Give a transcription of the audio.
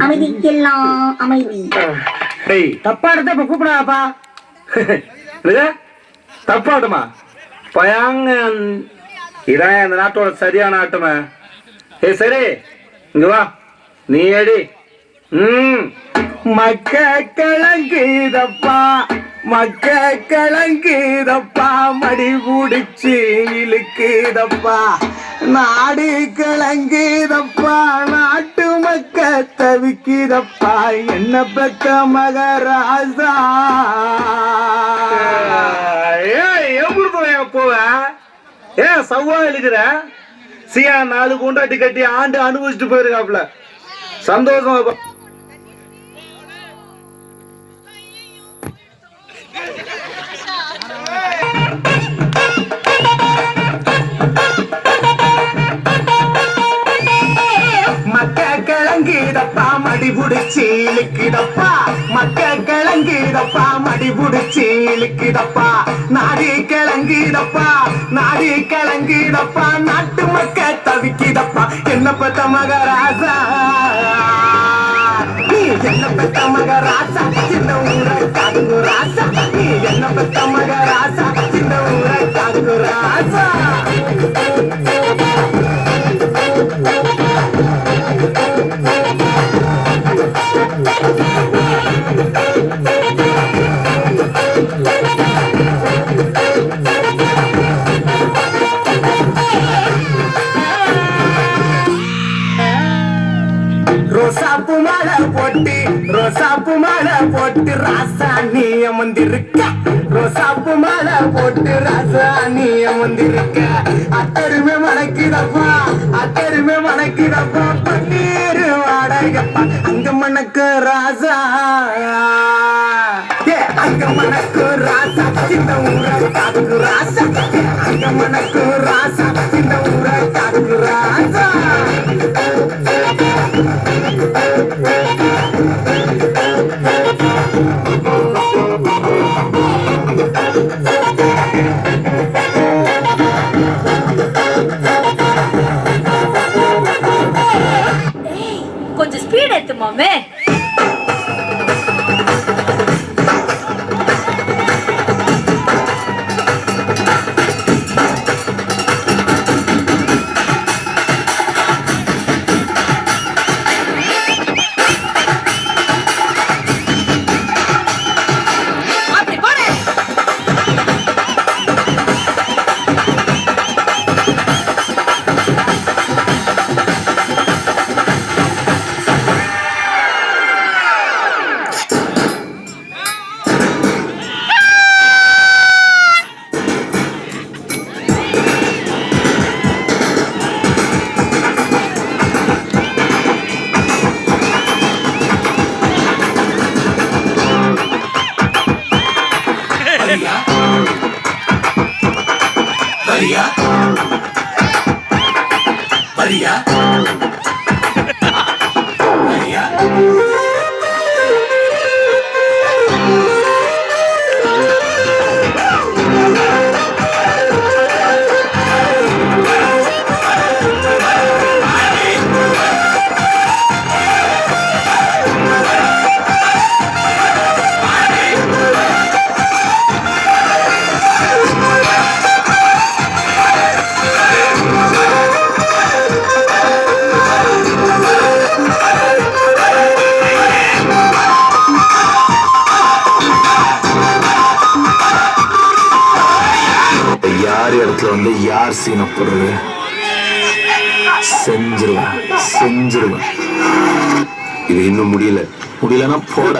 அமைதிக்கெல்லாம் அமைதி. டேய் தப்பா எடுத்த இப்ப கூப்பிடாப்பா. தப்பாட்டுமா பயாங்க இதான் இந்த நாட்டோட சரியான ஆட்டமா. சரி இங்க வா நீ அடி. மக்க கிழங்குதப்பா மக்க கிழங்குதப்பா மடி பிடிச்சி இழுக்குதப்பா நாடு கிழங்குதப்பா நாட்டு மக்க தவிக்குதப்பா என்ன பெத்த மகராசா. எப்படி போவ ஏன் சவ்வா எழுதுற சியா 4 கூண்டாட்டி கட்டி ஆண்டு அனுபவிச்சுட்டு போயிருக்காப்ல சந்தோஷம். மக்க கிழங்குதப்பா மடி புடிச்சு இழுக்குதப்பா மக்க கிழங்குதப்பா மடி புடிச்சு இழுக்குதப்பா நாடு கிழங்குதப்பா நாடு கிழங்குதப்பா நாட்டு மக்க தவிக்குதப்பா என்ன பெத்த மகராசா நீ என்ன பெத்த மகராசா சின்ன ஊரை காக்கு ராசா நீ என்ன பெத்த மகராசா சின்ன ஊரை காக்கு ராசா. ரோசாப்பு மாலை போட்டு ரோசாப்பு மாலை போட்டு ராசா நீ அமர்ந்திருக்க ரோசாப்பு மாலை போட்டு ராசா நீ அமர்ந்திருக்க அத்தருமே மணக்குதப்பா அத்தருமே மணக்குதப்பா பன்னீர் வாடகைப்பா அங்க மணக்கு ராசா அங்க மணக்கு ராசா சின்ன ஊரை காக்கு ராசா அங்க மணக்கு ராசா சின்ன ஊரை காக்கு ராசா. கொஞ்சம் ஸ்பீட் எடுத்துமாமே. யார் சீனை போடுறது செஞ்சிருவேன் செஞ்சிருவேன். இது இன்னும் முடியலன்னா போட